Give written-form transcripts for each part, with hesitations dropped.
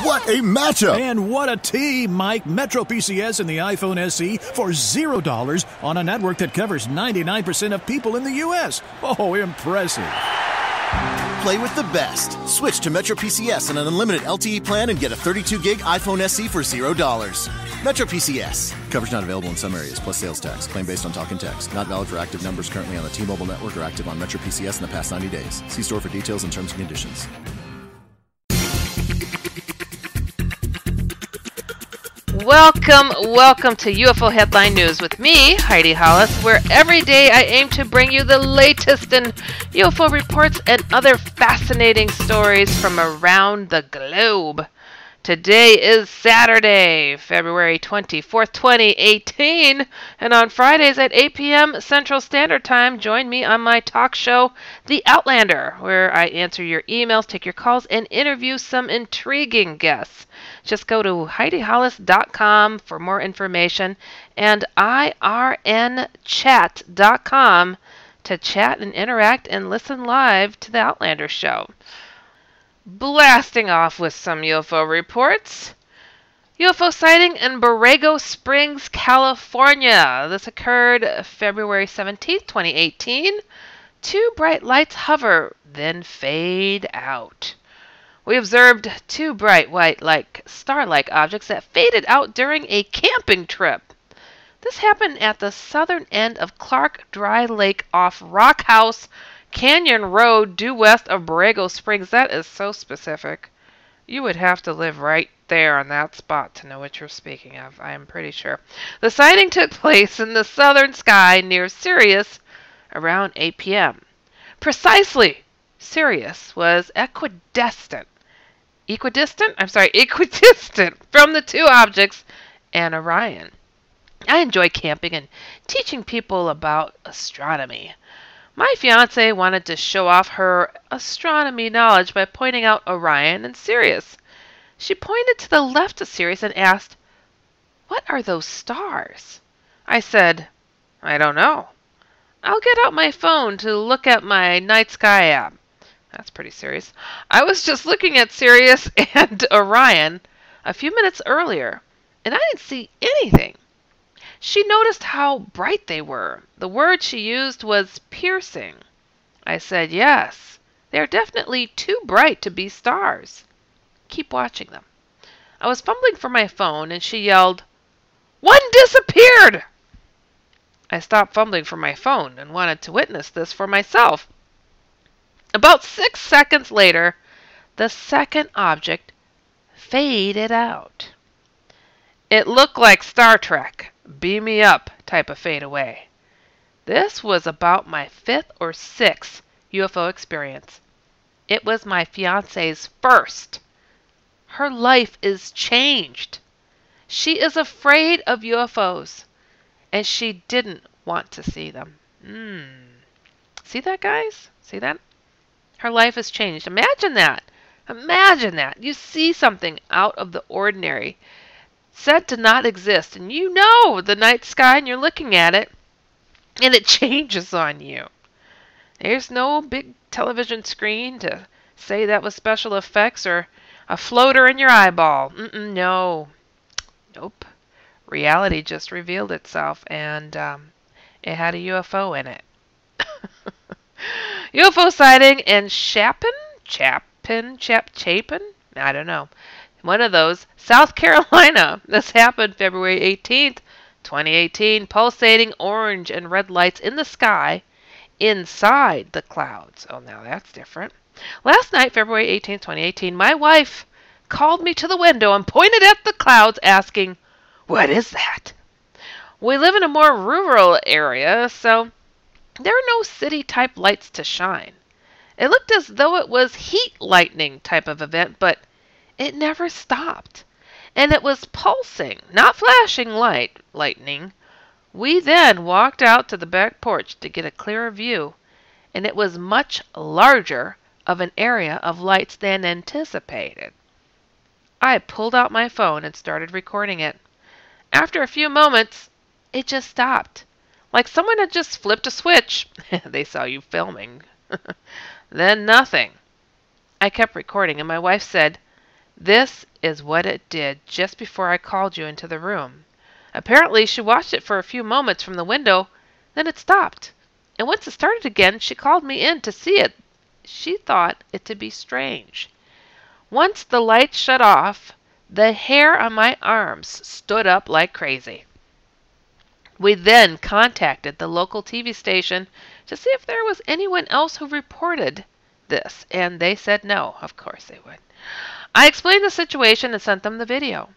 What a matchup! And what a team, Mike. Metro PCS and the iPhone SE for $0 on a network that covers 99% of people in the U.S. Oh, impressive. Play with the best. Switch to Metro PCS on an unlimited LTE plan and get a 32-gig iPhone SE for $0. Metro PCS. Coverage not available in some areas, plus sales tax. Claim based on talk and text. Not valid for active numbers currently on the T-Mobile network or active on Metro PCS in the past 90 days. See store for details and terms and conditions. Welcome to UFO Headline News with me, Heidi Hollis, where every day I aim to bring you the latest in UFO reports and other fascinating stories from around the globe. Today is Saturday, February 24th, 2018, and on Fridays at 8 p.m. Central Standard Time, join me on my talk show, The Outlander, where I answer your emails, take your calls, and interview some intriguing guests. Just go to HeidiHollis.com for more information and IRNchat.com to chat and interact and listen live to The Outlander Show. Blasting off with some UFO reports. UFO sighting in Borrego Springs, California. This occurred February 17th, 2018. Two bright lights hover, then fade out. We observed two bright white, star-like objects that faded out during a camping trip. This happened at the southern end of Clark Dry Lake off Rockhouse Canyon Road, due west of Borrego Springs. That is so specific. You would have to live right there on that spot to know what you're speaking of, I am pretty sure. The sighting took place in the southern sky near Sirius around 8 p.m. Precisely, Sirius was equidistant from the two objects and Orion. I enjoy camping and teaching people about astronomy. My fiance wanted to show off her astronomy knowledge by pointing out Orion and Sirius. She pointed to the left of Sirius and asked, "What are those stars?" I said, "I don't know. I'll get out my phone to look at my night sky app." That's pretty serious. I was just looking at Sirius and Orion a few minutes earlier, and I didn't see anything. She noticed how bright they were. The word she used was piercing. I said, "Yes, they are definitely too bright to be stars. Keep watching them." I was fumbling for my phone, and she yelled, "One disappeared!" I stopped fumbling for my phone and wanted to witness this for myself. About 6 seconds later, the second object faded out. It looked like Star Trek, beam me up type of fade away. This was about my 5th or 6th UFO experience. It was my fiance's first. Her life is changed. She is afraid of UFOs, and she didn't want to see them. See that, guys? See that? Her life has changed. Imagine that. Imagine that. You see something out of the ordinary, said to not exist, and you know the night sky and you're looking at it, and it changes on you. There's no big television screen to say that was special effects or a floater in your eyeball. No. Nope. Reality just revealed itself, and it had a UFO in it. UFO sighting in Chapin? I don't know. One of those. South Carolina. This happened February 18th, 2018. Pulsating orange and red lights in the sky inside the clouds. Oh, now that's different. Last night, February 18th, 2018, my wife called me to the window and pointed at the clouds asking, "What is that?" We live in a more rural area, so there are no city-type lights to shine. It looked as though it was heat lightning type of event, but it never stopped. And it was pulsing, not flashing lightning. We then walked out to the back porch to get a clearer view, and it was much larger of an area of lights than anticipated. I pulled out my phone and started recording it. After a few moments, it just stopped. Like someone had just flipped a switch. They saw you filming. Then nothing. I kept recording, and my wife said, This is what it did just before I called you into the room. Apparently, she watched it for a few moments from the window, then it stopped. And once it started again, she called me in to see it. She thought it to be strange. Once the light shut off, the hair on my arms stood up like crazy. We then contacted the local TV station to see if there was anyone else who reported this, and they said no. Of course they would. I explained the situation and sent them the video.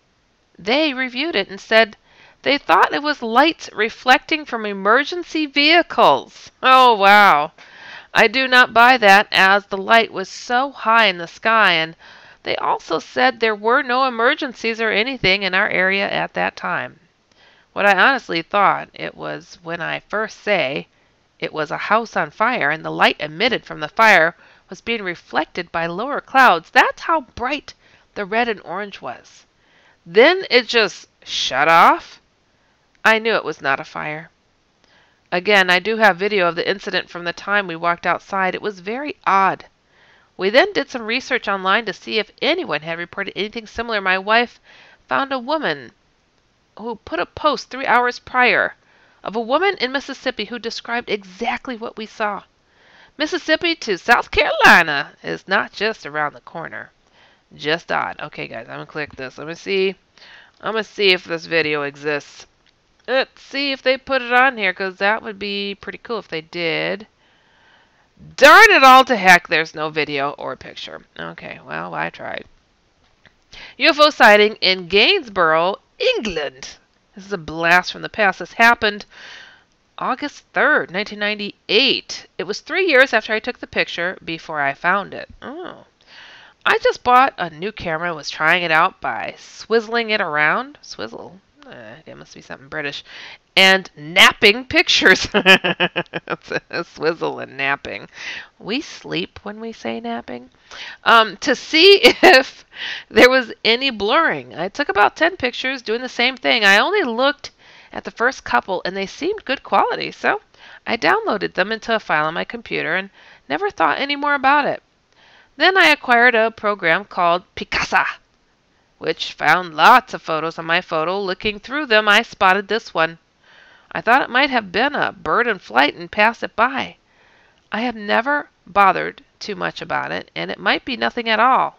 They reviewed it and said they thought it was lights reflecting from emergency vehicles. Oh, wow. I do not buy that, as the light was so high in the sky, and they also said there were no emergencies or anything in our area at that time. What I honestly thought it was when I first say it was a house on fire and the light emitted from the fire was being reflected by lower clouds. That's how bright the red and orange was. Then it just shut off. I knew it was not a fire. Again, I do have video of the incident from the time we walked outside. It was very odd. We then did some research online to see if anyone had reported anything similar. My wife found a woman who put a post 3 hours prior of a woman in Mississippi who described exactly what we saw. Mississippi to South Carolina is not just around the corner. Just odd. Okay, guys, I'm going to click this. I'm going to see if this video exists. Let's see if they put it on here, because that would be pretty cool if they did. Darn it all to heck, there's no video or picture. Okay, well, I tried. UFO sighting in Gainsborough, England. This is a blast from the past. This happened August 3rd, 1998. It was 3 years after I took the picture before I found it. Oh. I just bought a new camera and was trying it out by swizzling it around. Swizzle? It must be something British. And napping pictures. Swizzle and napping. We sleep when we say napping. To see if there was any blurring. I took about 10 pictures doing the same thing. I only looked at the first couple and they seemed good quality. So I downloaded them into a file on my computer and never thought any more about it. Then I acquired a program called Picasa, which found lots of photos on my photo. Looking through them, I spotted this one. I thought it might have been a bird in flight and passed it by. I have never bothered too much about it, and it might be nothing at all.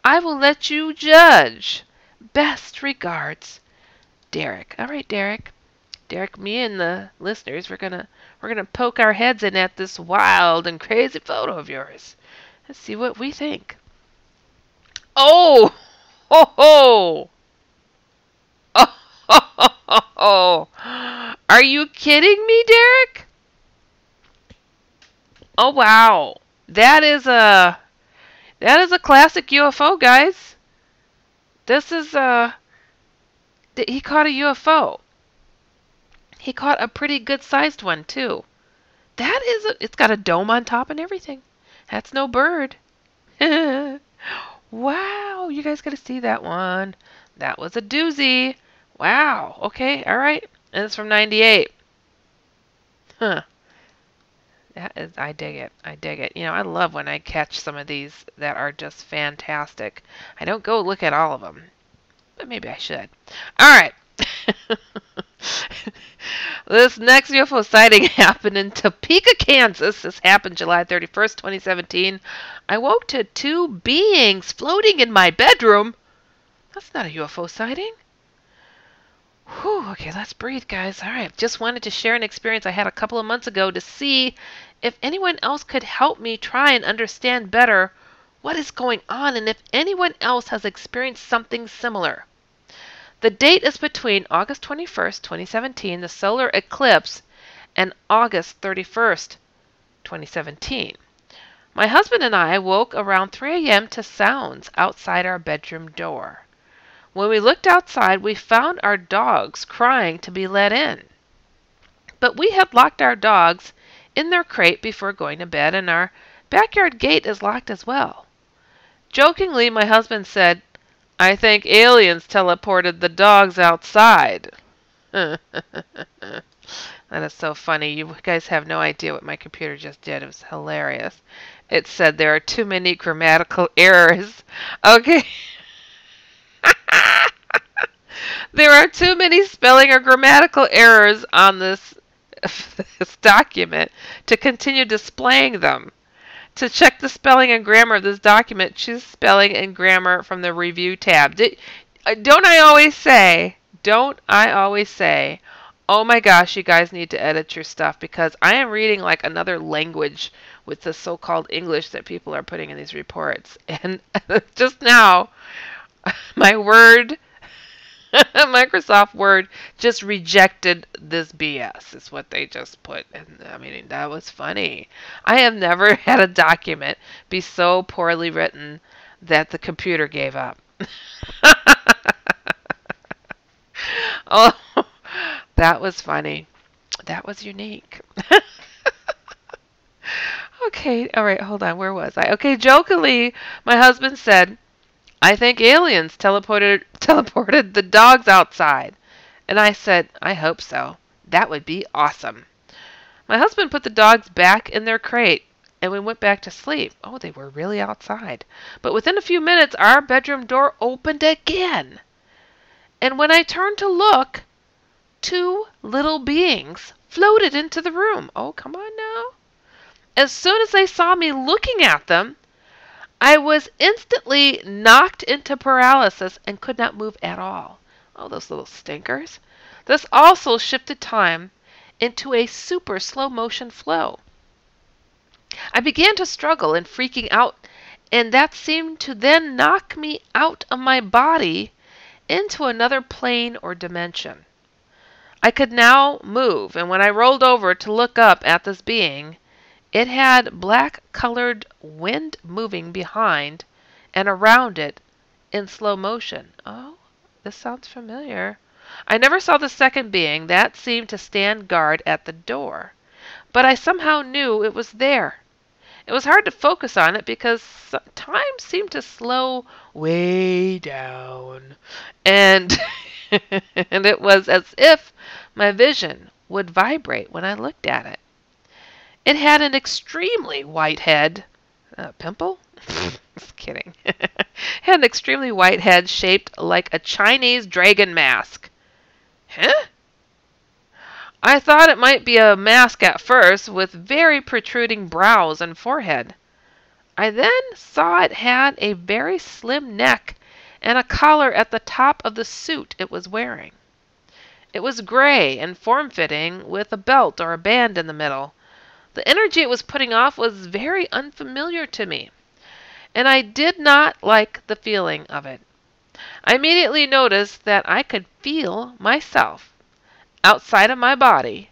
I will let you judge. Best regards, Derek. All right, Derek. Derek, me and the listeners, we're gonna poke our heads in at this wild and crazy photo of yours. Let's see what we think. Oh! Ho ho! Oh, ho, ho, ho, ho. Are you kidding me, Derek? Oh wow. That is a classic UFO, guys. This is he caught a UFO. He caught a pretty good sized one too. It's got a dome on top and everything. That's no bird. Wow, you guys got to see that one. That was a doozy. Wow. Okay, all right. And it's from 98. Huh. I dig it. I dig it. You know, I love when I catch some of these that are just fantastic. I don't go look at all of them, but maybe I should. All right. This next UFO sighting happened in Topeka, Kansas. This happened July 31st, 2017. I woke to two beings floating in my bedroom. That's not a UFO sighting. Whew, okay, let's breathe, guys. All right, just wanted to share an experience I had a couple of months ago to see if anyone else could help me try and understand better what is going on and if anyone else has experienced something similar. The date is between August 21st, 2017, the solar eclipse, and August 31st, 2017. My husband and I woke around 3 a.m. to sounds outside our bedroom door. When we looked outside, we found our dogs crying to be let in. But we had locked our dogs in their crate before going to bed, and our backyard gate is locked as well. Jokingly, my husband said, "I think aliens teleported the dogs outside." That is so funny. You guys have no idea what my computer just did. It was hilarious. It said there are too many grammatical errors. Okay. There are too many spelling or grammatical errors on this document to continue displaying them. To check the spelling and grammar of this document, choose Spelling and Grammar from the Review tab. Don't I always say, oh my gosh, you guys need to edit your stuff, because I am reading like another language with the so-called English that people are putting in these reports. And just now, my Word, Microsoft Word, just rejected this BS. Is what they just put. And I mean, that was funny. I have never had a document be so poorly written that the computer gave up. Oh, that was funny. That was unique. Okay, all right, hold on. Where was I? Okay, jokingly, my husband said, I think aliens teleported the dogs outside. And I said, I hope so. That would be awesome. My husband put the dogs back in their crate, and we went back to sleep. Oh, they were really outside. But within a few minutes, our bedroom door opened again. And when I turned to look, two little beings floated into the room. Oh, come on now. As soon as they saw me looking at them, I was instantly knocked into paralysis and could not move at all. Oh, those little stinkers. This also shifted time into a super slow motion flow. I began to struggle and freaking out, and that seemed to then knock me out of my body into another plane or dimension. I could now move, and when I rolled over to look up at this being, it had black-colored wind moving behind and around it in slow motion. Oh, this sounds familiar. I never saw the second being. That seemed to stand guard at the door. But I somehow knew it was there. It was hard to focus on it because time seemed to slow way down. And, and it was as if my vision would vibrate when I looked at it. It had an extremely white head. Pimple? Just kidding. It had an extremely white head shaped like a Chinese dragon mask. Huh? I thought it might be a mask at first, with very protruding brows and forehead. I then saw it had a very slim neck and a collar at the top of the suit it was wearing. It was gray and form-fitting, with a belt or a band in the middle. The energy it was putting off was very unfamiliar to me, and I did not like the feeling of it. I immediately noticed that I could feel myself outside of my body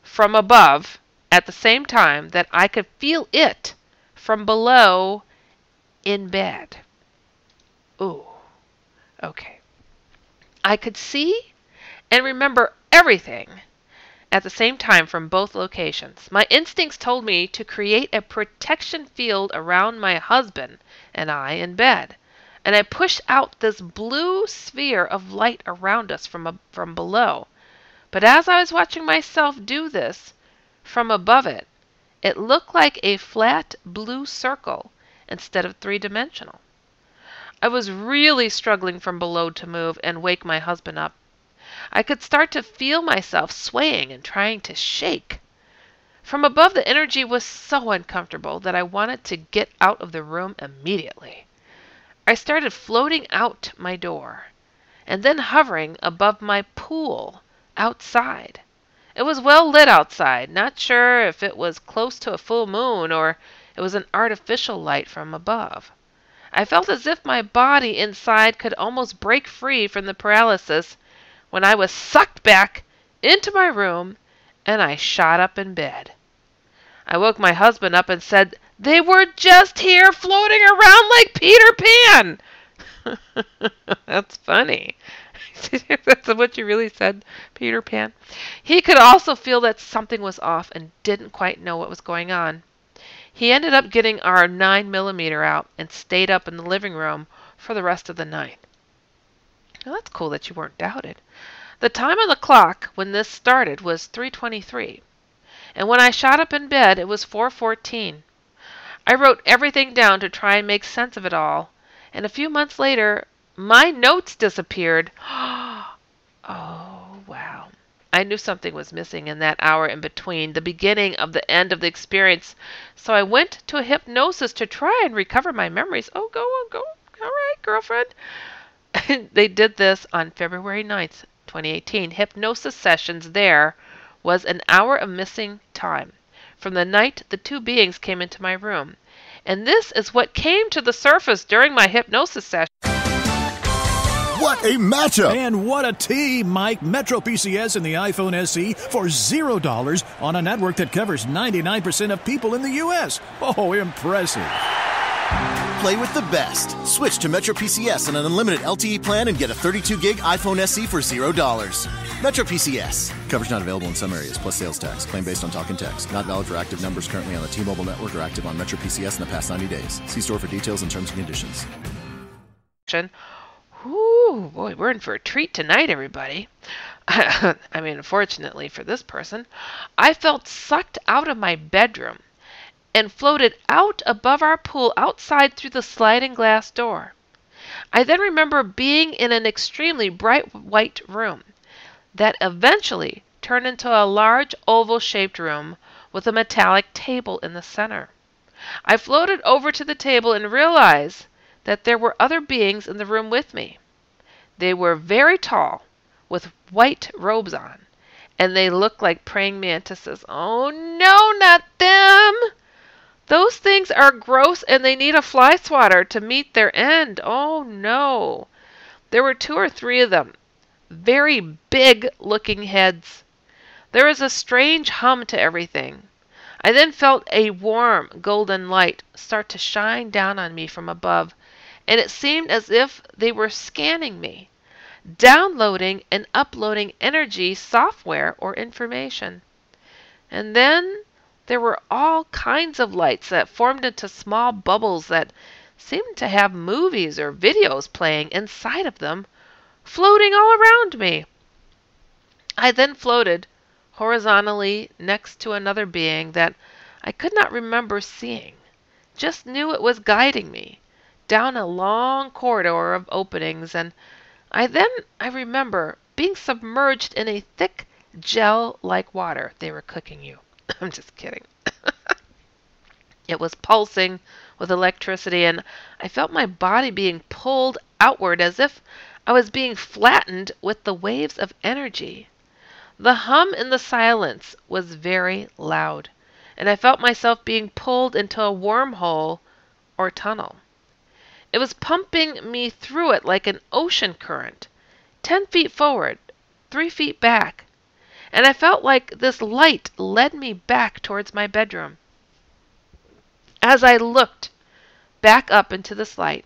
from above at the same time that I could feel it from below in bed. Ooh, okay. I could see and remember everything at the same time from both locations. My instincts told me to create a protection field around my husband and I in bed, and I pushed out this blue sphere of light around us from below. But as I was watching myself do this from above it, it looked like a flat blue circle instead of three-dimensional. I was really struggling from below to move and wake my husband up. I could start to feel myself swaying and trying to shake. From above, the energy was so uncomfortable that I wanted to get out of the room immediately. I started floating out my door and then hovering above my pool outside. It was well lit outside, not sure if it was close to a full moon or it was an artificial light from above. I felt as if my body inside could almost break free from the paralysis when I was sucked back into my room and I shot up in bed. I woke my husband up and said, "They were just here floating around like Peter Pan." That's funny. That's what you really said, Peter Pan. He could also feel that something was off and didn't quite know what was going on. He ended up getting our 9mm out and stayed up in the living room for the rest of the night. Well, that's cool that you weren't doubted. The time on the clock when this started was 3:23, and when I shot up in bed, it was 4:14. I wrote everything down to try and make sense of it all, and a few months later, My notes disappeared. Oh, wow. I knew something was missing in that hour in between the beginning of the end of the experience, so I went to a hypnosis to try and recover my memories. Oh, go. All right, girlfriend. They did this on February 9th, 2018. Hypnosis sessions there was an hour of missing time from the night the two beings came into my room. And this is what came to the surface during my hypnosis session. What a matchup! And what a team, Mike. Metro PCS and the iPhone SE for $0 on a network that covers 99% of people in the U.S. Oh, impressive. Play with the best. Switch to Metro PCS and an unlimited LTE plan and get a 32-gig iPhone SE for $0. Metro PCS. Coverage not available in some areas, plus sales tax. Claim based on talk and text. Not valid for active numbers currently on the T-Mobile network or active on Metro PCS in the past 90 days. See store for details and terms and conditions. Ooh, boy, we're in for a treat tonight, everybody. I mean, unfortunately for this person, I felt sucked out of my bedroom and floated out above our pool outside through the sliding glass door. I then remember being in an extremely bright white room that eventually turned into a large oval-shaped room with a metallic table in the center. I floated over to the table and realized that there were other beings in the room with me. They were very tall, with white robes on, and they looked like praying mantises. Oh no, not them! Those things are gross and they need a fly swatter to meet their end. Oh no. There were 2 or 3 of them. Very big looking heads. There was a strange hum to everything. I then felt a warm golden light start to shine down on me from above, and it seemed as if they were scanning me, downloading and uploading energy, software, or information. And then there were all kinds of lights that formed into small bubbles that seemed to have movies or videos playing inside of them, floating all around me. I then floated horizontally next to another being that I could not remember seeing, just knew it was guiding me down a long corridor of openings, and I remember being submerged in a thick gel-like water. They were cooking you. I'm just kidding. It was pulsing with electricity, and I felt my body being pulled outward as if I was being flattened with the waves of energy. The hum in the silence was very loud, and I felt myself being pulled into a wormhole or tunnel. It was pumping me through it like an ocean current, 10 feet forward, 3 feet back, and I felt like this light led me back towards my bedroom. As I looked back up into this light,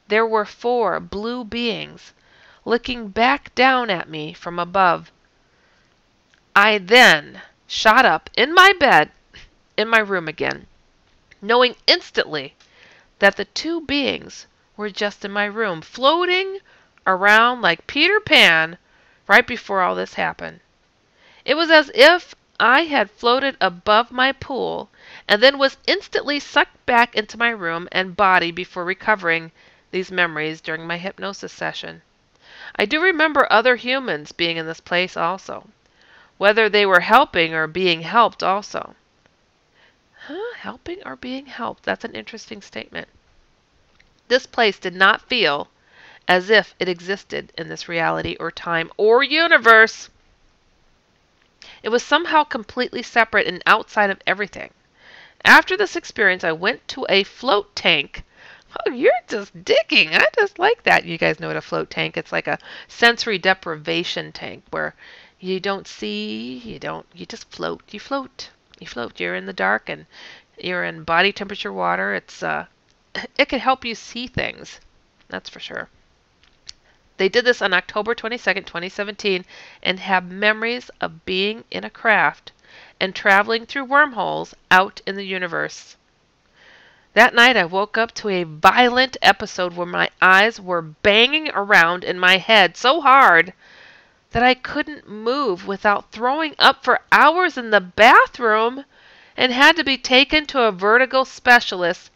there were 4 blue beings looking back down at me from above. I then shot up in my bed, in my room again, knowing instantly that the 2 beings were just in my room, floating around like Peter Pan right before all this happened. It was as if I had floated above my pool and then was instantly sucked back into my room and body before recovering these memories during my hypnosis session. I do remember other humans being in this place also, whether they were helping or being helped also. Helping or being helped? That's an interesting statement. This place did not feel as if it existed in this reality or time or universe. It was somehow completely separate and outside of everything. After this experience, I went to a float tank. Oh, you're just digging. I just like that. You guys know what a float tank. It's like a sensory deprivation tank where you don't see, you just float. You float. You're in the dark and you're in body temperature water. It can help you see things. That's for sure. They did this on October 22nd, 2017, and have memories of being in a craft and traveling through wormholes out in the universe. That night I woke up to a violent episode where my eyes were banging around in my head so hard that I couldn't move without throwing up for hours in the bathroom and had to be taken to a vertigo specialist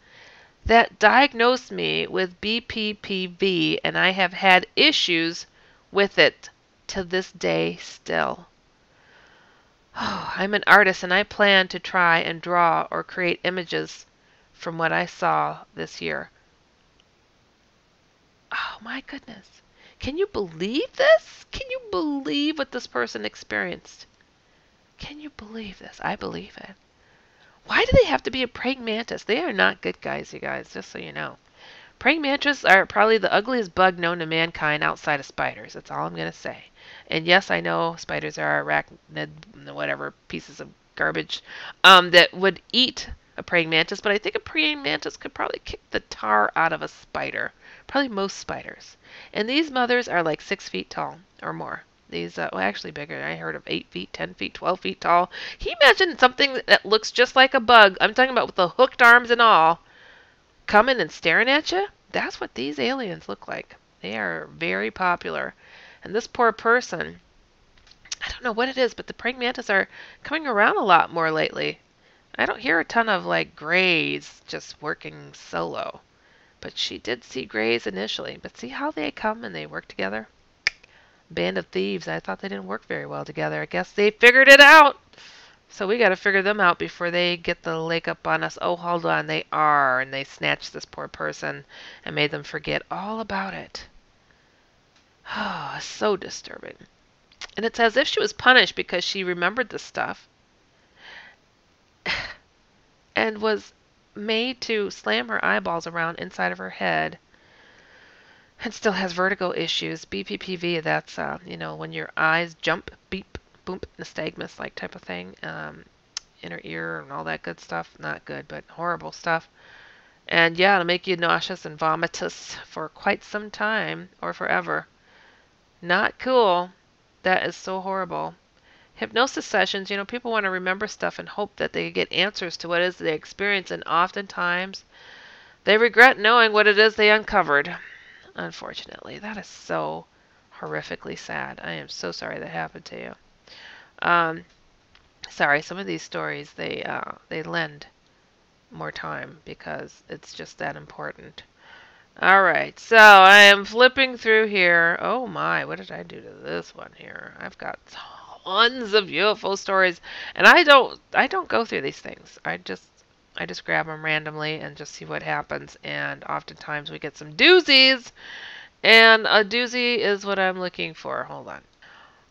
that diagnosed me with BPPV, and I have had issues with it to this day still. Oh, I'm an artist and I plan to try and draw or create images from what I saw this year. Oh my goodness. Can you believe this? Can you believe what this person experienced? Can you believe this? I believe it. Why do they have to be a praying mantis? They are not good guys, you guys, just so you know. Praying mantis are probably the ugliest bug known to mankind outside of spiders. That's all I'm going to say. And yes, I know spiders are arachnid, whatever, pieces of garbage that would eat a praying mantis, but I think a praying mantis could probably kick the tar out of a spider. Probably most spiders. And these mothers are like 6 feet tall or more. These, well, actually bigger. I heard of 8 feet, 10 feet, 12 feet tall. Can you imagine something that looks just like a bug? I'm talking about with the hooked arms and all, coming and staring at you? That's what these aliens look like. They are very popular. And this poor person, I don't know what it is, but the praying mantis are coming around a lot more lately. I don't hear a ton of like grays just working solo. But she did see grays initially. But see how they come and they work together? Band of thieves. I thought they didn't work very well together. I guess they figured it out. So we got to figure them out before they get the leg up on us. Oh, hold on. They are. And they snatched this poor person and made them forget all about it. Oh, so disturbing. And it's as if she was punished because she remembered the stuff and was made to slam her eyeballs around inside of her head and still has vertigo issues. BPPV, that's, when your eyes jump, beep, boom, nystagmus, like type of thing, inner ear and all that good stuff. Not good, but horrible stuff. And yeah, it'll make you nauseous and vomitous for quite some time or forever. Not cool. That is so horrible. Hypnosis sessions, people want to remember stuff and hope that they get answers to what it is they experience, and oftentimes they regret knowing what it is they uncovered. Unfortunately, that is so horrifically sad. I am so sorry that happened to you. Sorry, some of these stories, they lend more time because it's just that important. All right, so I am flipping through here. Oh my, what did I do to this one here? I've got tons of UFO stories, and I don't go through these things. I just grab them randomly and just see what happens. And oftentimes we get some doozies, and a doozy is what I'm looking for. Hold on.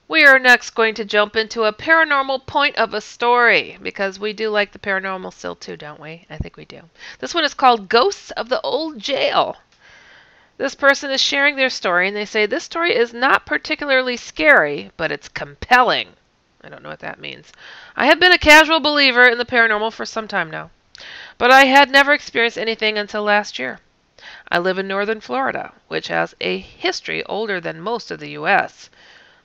We are next going to jump into a paranormal point of a story, because we do like the paranormal still too, don't we? I think we do. This one is called Ghosts of the Old Jail. This person is sharing their story, and they say, this story is not particularly scary, but it's compelling. I don't know what that means. I have been a casual believer in the paranormal for some time now, but I had never experienced anything until last year. I live in northern Florida, which has a history older than most of the U.S.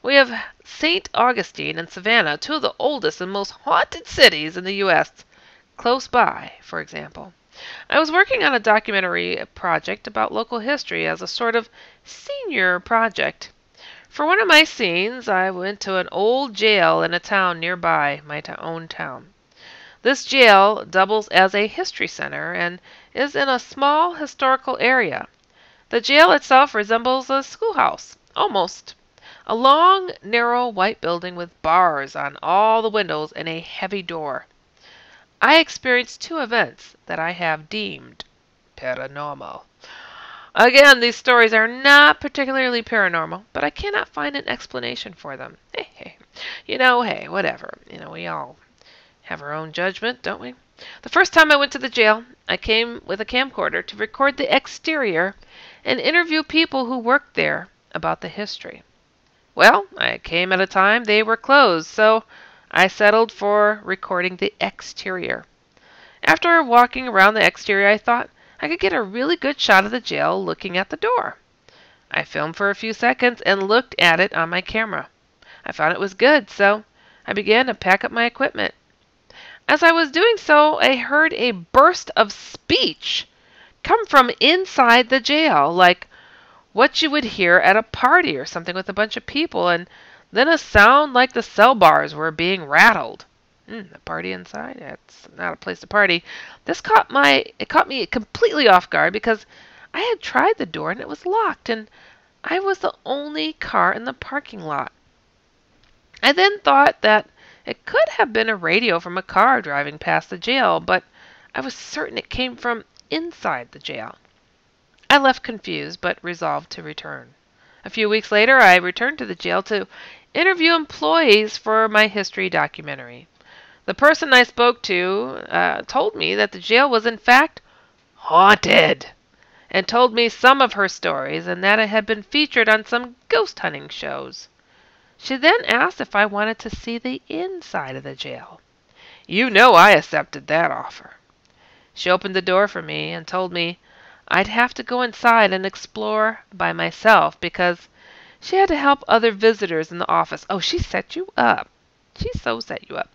We have St. Augustine and Savannah, two of the oldest and most haunted cities in the U.S., close by, for example. I was working on a documentary project about local history as a sort of senior project. For one of my scenes, I went to an old jail in a town nearby my own town. This jail doubles as a history center and is in a small historical area. The jail itself resembles a schoolhouse, almost. A long, narrow white building with bars on all the windows and a heavy door. I experienced two events that I have deemed paranormal. Again, these stories are not particularly paranormal, but I cannot find an explanation for them. Hey, whatever. We all have our own judgment, don't we? The first time I went to the jail, I came with a camcorder to record the exterior and interview people who worked there about the history. Well, I came at a time they were closed, so I settled for recording the exterior. After walking around the exterior, I thought I could get a really good shot of the jail looking at the door. I filmed for a few seconds and looked at it on my camera. I found it was good, so I began to pack up my equipment. As I was doing so, I heard a burst of speech come from inside the jail, like what you would hear at a party or something with a bunch of people, and then a sound like the cell bars were being rattled. The party inside? It's not a place to party. It caught me completely off guard because I had tried the door and it was locked, and I was the only car in the parking lot. I then thought that it could have been a radio from a car driving past the jail, but I was certain it came from inside the jail. I left confused, but resolved to return. A few weeks later, I returned to the jail to interview employees for my history documentary. The person I spoke to told me that the jail was in fact haunted, and told me some of her stories and that it had been featured on some ghost hunting shows. She then asked if I wanted to see the inside of the jail. You know I accepted that offer. She opened the door for me and told me I'd have to go inside and explore by myself because she had to help other visitors in the office. Oh, she set you up. She so set you up.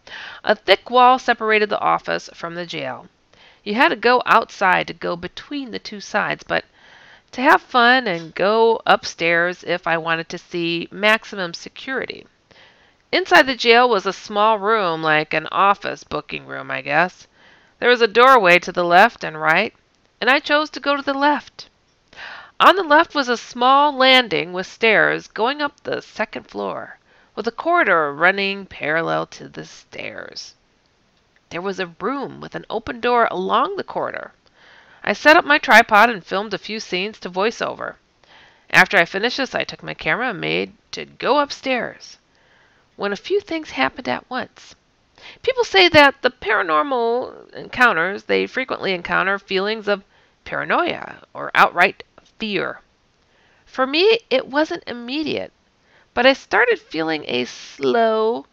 A thick wall separated the office from the jail. You had to go outside to go between the two sides, but to have fun and go upstairs if I wanted to see maximum security. Inside the jail was a small room, like an office booking room, I guess. There was a doorway to the left and right, and I chose to go to the left. On the left was a small landing with stairs going up the second floor, with a corridor running parallel to the stairs. There was a room with an open door along the corridor. I set up my tripod and filmed a few scenes to voice over. After I finished this, I took my camera and made to go upstairs, when a few things happened at once. People say that the paranormal encounters, they frequently encounter feelings of paranoia or outright fear. For me, it wasn't immediate, but I started feeling a slow,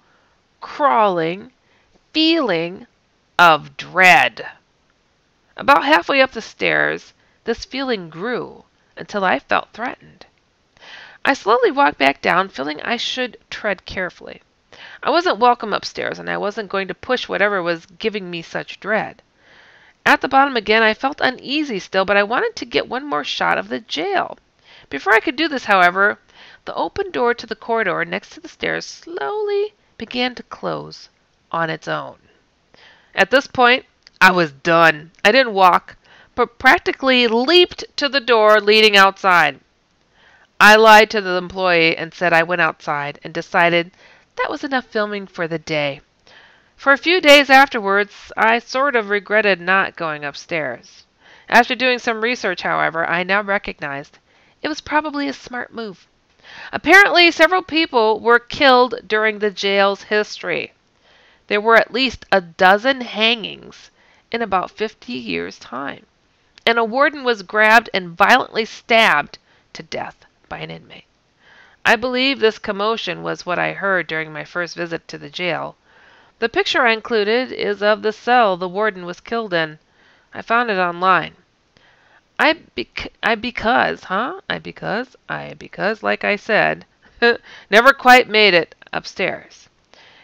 crawling feeling of dread. About halfway up the stairs, this feeling grew until I felt threatened. I slowly walked back down, feeling I should tread carefully. I wasn't welcome upstairs, and I wasn't going to push whatever was giving me such dread. At the bottom again, I felt uneasy still, but I wanted to get one more shot of the jail. Before I could do this, however, the open door to the corridor next to the stairs slowly began to close on its own. At this point, I was done. I didn't walk, but practically leaped to the door leading outside. I lied to the employee and said I went outside and decided that was enough filming for the day. For a few days afterwards, I sort of regretted not going upstairs. After doing some research, however, I now recognized it was probably a smart move. Apparently, several people were killed during the jail's history. There were at least a dozen hangings in about 50 years' time, and a warden was grabbed and violently stabbed to death by an inmate. I believe this commotion was what I heard during my first visit to the jail. The picture I included is of the cell the warden was killed in. I found it online. Because, like I said, never quite made it upstairs.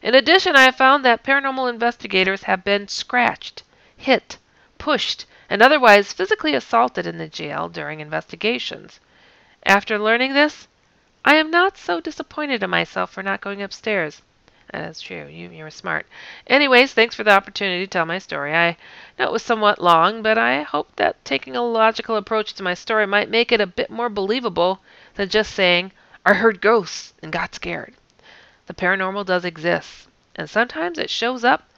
In addition, I have found that paranormal investigators have been scratched, hit, pushed, and otherwise physically assaulted in the jail during investigations. After learning this, I am not so disappointed in myself for not going upstairs. That's true. You were smart. Anyways, thanks for the opportunity to tell my story. I know it was somewhat long, but I hope that taking a logical approach to my story might make it a bit more believable than just saying, I heard ghosts and got scared. The paranormal does exist, and sometimes it shows up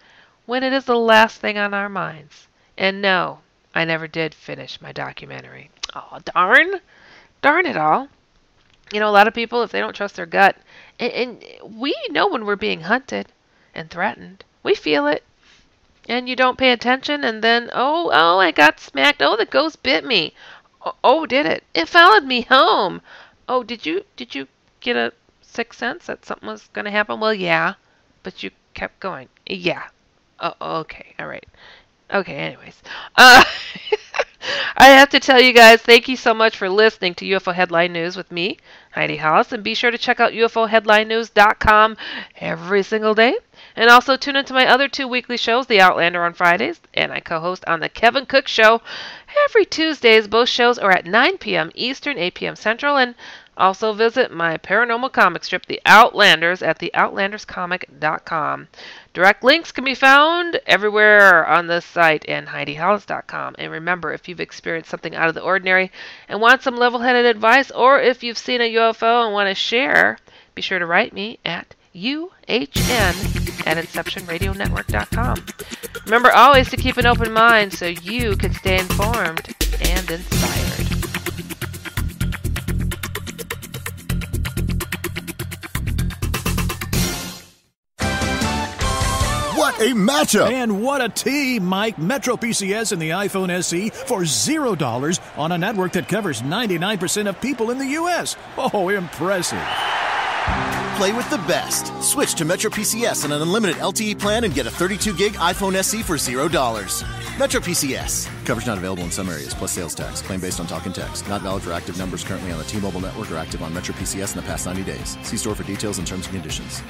when it is the last thing on our minds. And no, I never did finish my documentary. Oh, darn. Darn it all. You know, a lot of people, if they don't trust their gut, and we know when we're being hunted and threatened. We feel it. And you don't pay attention, and then, oh, I got smacked. Oh, the ghost bit me. Oh, did it? It followed me home. Oh, did you get a sixth sense that something was going to happen? Well, yeah, but you kept going. Yeah. Oh, okay, all right. Okay, anyways. I have to tell you guys, thank you so much for listening to UFO Headline News with me, Heidi Hollis, and be sure to check out UFOHeadlineNews.com every single day. And also tune into my other two weekly shows, The Outlander on Fridays, and I co-host on The Kevin Cook Show every Tuesdays. Both shows are at 9 p.m. Eastern, 8 p.m. Central, and Also visit my paranormal comic strip, The Outlanders, at theoutlanderscomic.com. Direct links can be found everywhere on this site and HeidiHollis.com. And remember, if you've experienced something out of the ordinary and want some level-headed advice, or if you've seen a UFO and want to share, be sure to write me at uhn@InceptionRadioNetwork.com. Remember always to keep an open mind so you can stay informed and inspired. What a matchup! And what a team, Mike. Metro PCS and the iPhone SE for $0 on a network that covers 99% of people in the U.S. Oh, impressive. Play with the best. Switch to Metro PCS on an unlimited LTE plan and get a 32-gig iPhone SE for $0. Metro PCS. Coverage not available in some areas, plus sales tax. Claim based on talk and text. Not valid for active numbers currently on the T-Mobile network or active on Metro PCS in the past 90 days. See store for details and terms and conditions.